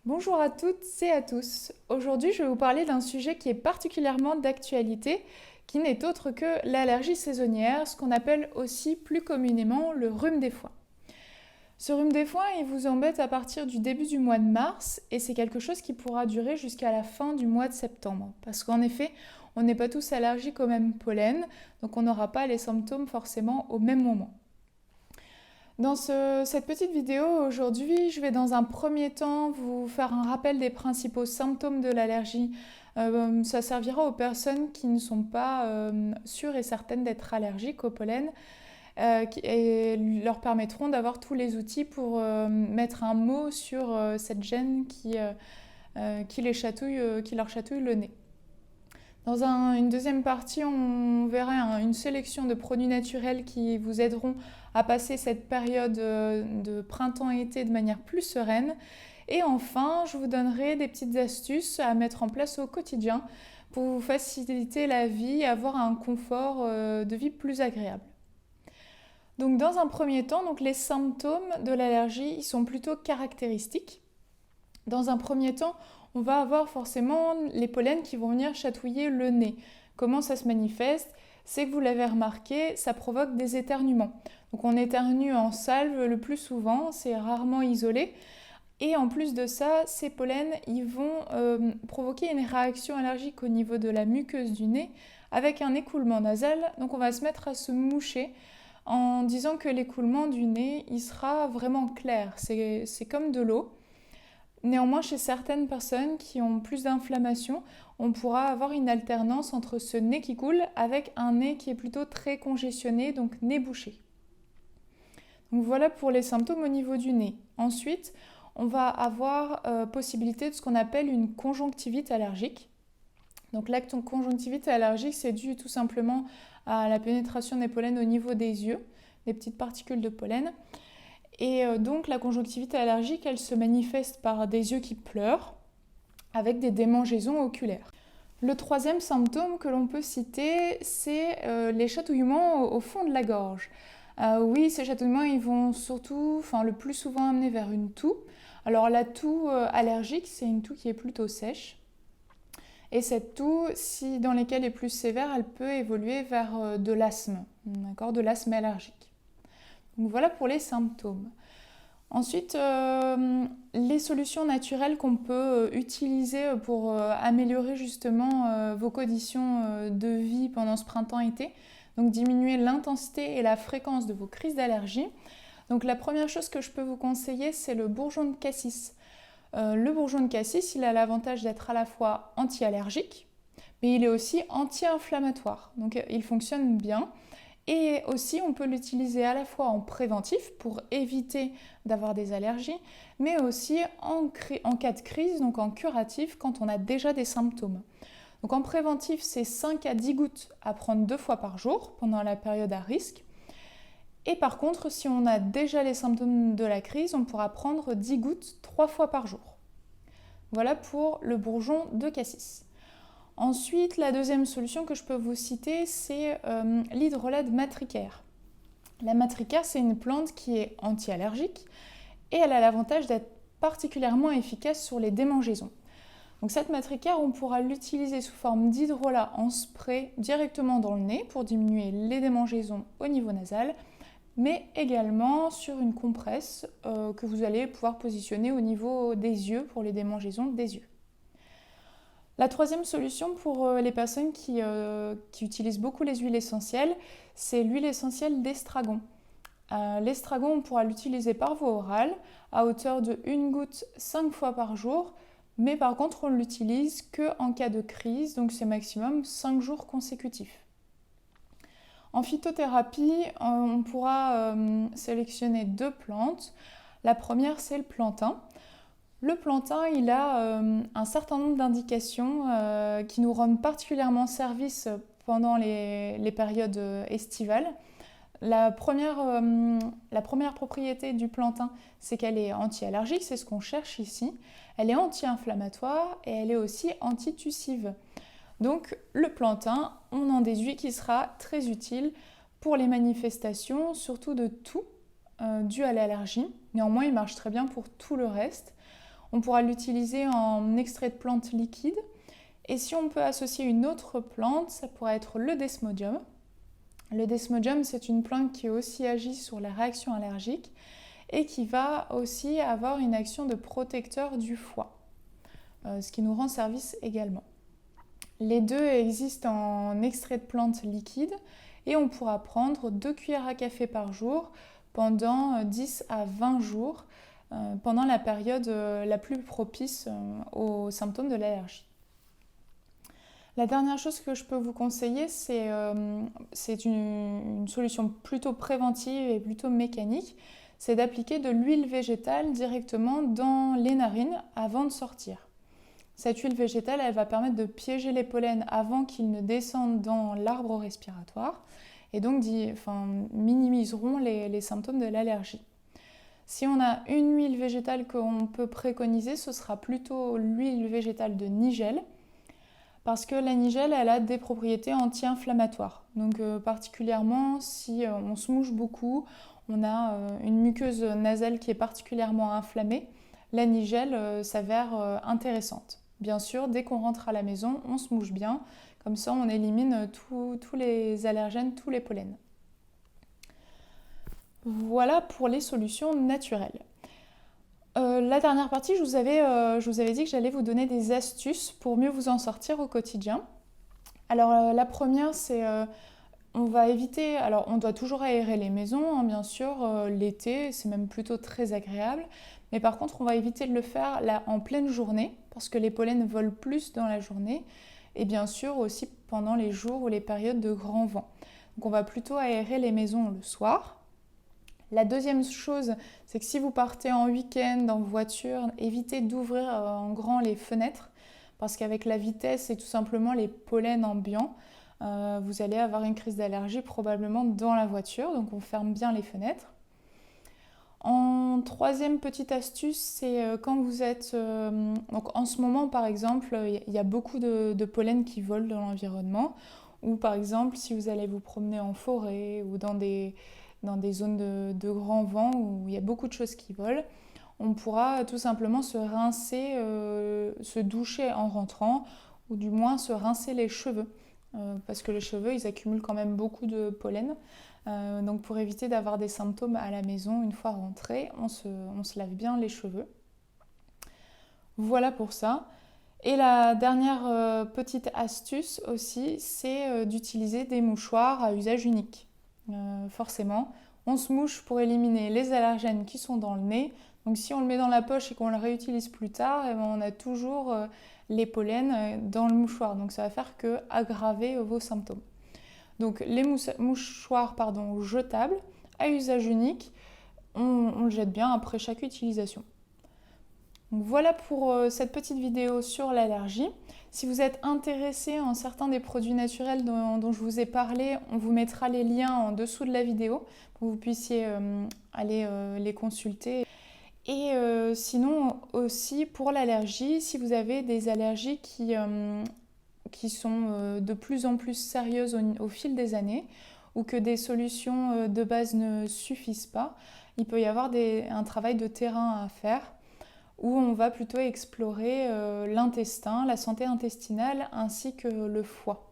Bonjour à toutes et à tous. Aujourd'hui, je vais vous parler d'un sujet qui est particulièrement d'actualité, qui n'est autre que l'allergie saisonnière, ce qu'on appelle aussi plus communément le rhume des foins. Ce rhume des foins, il vous embête à partir du début du mois de mars et c'est quelque chose qui pourra durer jusqu'à la fin du mois de septembre. Parce qu'en effet, on n'est pas tous allergiques au même pollen, donc on n'aura pas les symptômes forcément au même moment. Dans cette petite vidéo, aujourd'hui, je vais dans un premier temps vous faire un rappel des principaux symptômes de l'allergie. Ça servira aux personnes qui ne sont pas sûres et certaines d'être allergiques au pollen et leur permettront d'avoir tous les outils pour mettre un mot sur cette gêne qui leur chatouille le nez. Dans une deuxième partie, on verra une sélection de produits naturels qui vous aideront à passer cette période de printemps-été de manière plus sereine. Et enfin, je vous donnerai des petites astuces à mettre en place au quotidien pour vous faciliter la vie et avoir un confort de vie plus agréable. Donc dans un premier temps, les symptômes de l'allergie ils sont plutôt caractéristiques. Dans un premier temps, on va avoir forcément les pollens qui vont venir chatouiller le nez. Comment ça se manifeste? C'est que vous l'avez remarqué, ça provoque des éternuements. Donc on éternue en salve le plus souvent, c'est rarement isolé. Et en plus de ça, ces pollens ils vont provoquer une réaction allergique au niveau de la muqueuse du nez avec un écoulement nasal. Donc on va se mettre à se moucher en disant que l'écoulement du nez il sera vraiment clair. C'est comme de l'eau. Néanmoins, chez certaines personnes qui ont plus d'inflammation, on pourra avoir une alternance entre ce nez qui coule avec un nez qui est plutôt très congestionné, donc nez bouché. Donc voilà pour les symptômes au niveau du nez. Ensuite, on va avoir possibilité de ce qu'on appelle une conjonctivite allergique. Donc la conjonctivite allergique, c'est dû tout simplement à la pénétration des pollens au niveau des yeux, des petites particules de pollen. Et donc la conjonctivite allergique, elle se manifeste par des yeux qui pleurent avec des démangeaisons oculaires. Le troisième symptôme que l'on peut citer, c'est les chatouillements au fond de la gorge. Oui, ces chatouillements, ils vont surtout, le plus souvent amener vers une toux. Alors la toux allergique, c'est une toux qui est plutôt sèche. Et cette toux, si dans les cas les plus sévères, elle peut évoluer vers de l'asthme, de l'asthme allergique. Donc voilà pour les symptômes. Ensuite, les solutions naturelles qu'on peut utiliser pour améliorer justement vos conditions de vie pendant ce printemps-été, donc diminuer l'intensité et la fréquence de vos crises d'allergie. Donc la première chose que je peux vous conseiller, c'est le bourgeon de cassis. Le bourgeon de cassis, il a l'avantage d'être à la fois anti-allergique, mais il est aussi anti-inflammatoire. Donc il fonctionne bien. Et aussi, on peut l'utiliser à la fois en préventif pour éviter d'avoir des allergies, mais aussi en cas de crise, donc en curatif, quand on a déjà des symptômes. Donc en préventif, c'est 5 à 10 gouttes à prendre 2 fois par jour pendant la période à risque. Et par contre, si on a déjà les symptômes de la crise, on pourra prendre 10 gouttes 3 fois par jour. Voilà pour le bourgeon de cassis. Ensuite, la deuxième solution que je peux vous citer, c'est l'hydrolat matricaire. La matricaire, c'est une plante qui est anti-allergique et elle a l'avantage d'être particulièrement efficace sur les démangeaisons. Donc cette matricaire, on pourra l'utiliser sous forme d'hydrolat en spray directement dans le nez pour diminuer les démangeaisons au niveau nasal, mais également sur une compresse que vous allez pouvoir positionner au niveau des yeux pour les démangeaisons des yeux. La troisième solution pour les personnes qui utilisent beaucoup les huiles essentielles, c'est l'huile essentielle d'estragon. L'estragon, on pourra l'utiliser par voie orale à hauteur de 1 goutte 5 fois par jour, mais par contre on ne l'utilise qu'en cas de crise, donc c'est maximum 5 jours consécutifs. En phytothérapie, on pourra sélectionner 2 plantes. La première, c'est le plantain. Le plantain, il a un certain nombre d'indications qui nous rendent particulièrement service pendant les périodes estivales. La première propriété du plantain, c'est qu'elle est anti-allergique, c'est ce qu'on cherche ici. Elle est anti-inflammatoire et elle est aussi antitussive. Donc le plantain, on en déduit qu'il sera très utile pour les manifestations, surtout de toux dues à l'allergie. Néanmoins, il marche très bien pour tout le reste. On pourra l'utiliser en extrait de plante liquide. Et si on peut associer une autre plante, ça pourrait être le desmodium. Le desmodium, c'est une plante qui aussi agit sur la réaction allergique et qui va aussi avoir une action de protecteur du foie, ce qui nous rend service également. Les deux existent en extrait de plante liquide et on pourra prendre 2 cuillères à café par jour pendant 10 à 20 jours pendant la période la plus propice aux symptômes de l'allergie. La dernière chose que je peux vous conseiller, c'est une solution plutôt préventive et plutôt mécanique, c'est d'appliquer de l'huile végétale directement dans les narines avant de sortir. Cette huile végétale, elle va permettre de piéger les pollens avant qu'ils ne descendent dans l'arbre respiratoire et donc minimiseront les symptômes de l'allergie. Si on a une huile végétale qu'on peut préconiser, ce sera plutôt l'huile végétale de nigelle, parce que la nigelle, elle a des propriétés anti-inflammatoires. Donc particulièrement si on se mouche beaucoup, on a une muqueuse nasale qui est particulièrement inflammée, la nigelle s'avère intéressante. Bien sûr, dès qu'on rentre à la maison, on se mouche bien, comme ça on élimine tous les allergènes, tous les pollens. Voilà pour les solutions naturelles. La dernière partie, je vous avais dit que j'allais vous donner des astuces pour mieux vous en sortir au quotidien. Alors la première, c'est on va éviter, alors on doit toujours aérer les maisons, hein, bien sûr, l'été, c'est même plutôt très agréable, mais par contre on va éviter de le faire là, en pleine journée, parce que les pollens volent plus dans la journée, et bien sûr aussi pendant les jours ou les périodes de grand vent. Donc on va plutôt aérer les maisons le soir. La deuxième chose, c'est que si vous partez en week-end, en voiture, évitez d'ouvrir en grand les fenêtres parce qu'avec la vitesse et tout simplement les pollens ambiants, vous allez avoir une crise d'allergie probablement dans la voiture, donc on ferme bien les fenêtres. En troisième petite astuce, c'est quand vous êtes... donc en ce moment, par exemple, il y a beaucoup de pollen qui volent dans l'environnement, ou par exemple, si vous allez vous promener en forêt ou dans des zones de grand vent où il y a beaucoup de choses qui volent, on pourra tout simplement se rincer, se doucher en rentrant, ou du moins se rincer les cheveux, parce que les cheveux, ils accumulent quand même beaucoup de pollen. Donc pour éviter d'avoir des symptômes à la maison, une fois rentré, on se lave bien les cheveux. Voilà pour ça. Et la dernière petite astuce aussi, c'est d'utiliser des mouchoirs à usage unique. Forcément, on se mouche pour éliminer les allergènes qui sont dans le nez. Donc si on le met dans la poche et qu'on le réutilise plus tard, eh ben, on a toujours les pollens dans le mouchoir. Donc ça va faire que aggraver vos symptômes. Donc les mouchoirs jetables à usage unique, on le jette bien après chaque utilisation. Donc voilà pour cette petite vidéo sur l'allergie. Si vous êtes intéressé en certains des produits naturels dont je vous ai parlé, on vous mettra les liens en dessous de la vidéo pour que vous puissiez aller les consulter. Et sinon aussi pour l'allergie, si vous avez des allergies qui sont de plus en plus sérieuses au fil des années ou que des solutions de base ne suffisent pas, il peut y avoir un travail de terrain à faire où on va plutôt explorer l'intestin, la santé intestinale ainsi que le foie.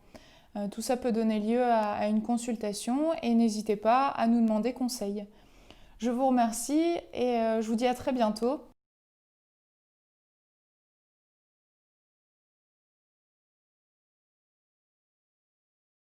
Tout ça peut donner lieu à une consultation et n'hésitez pas à nous demander conseil. Je vous remercie et je vous dis à très bientôt.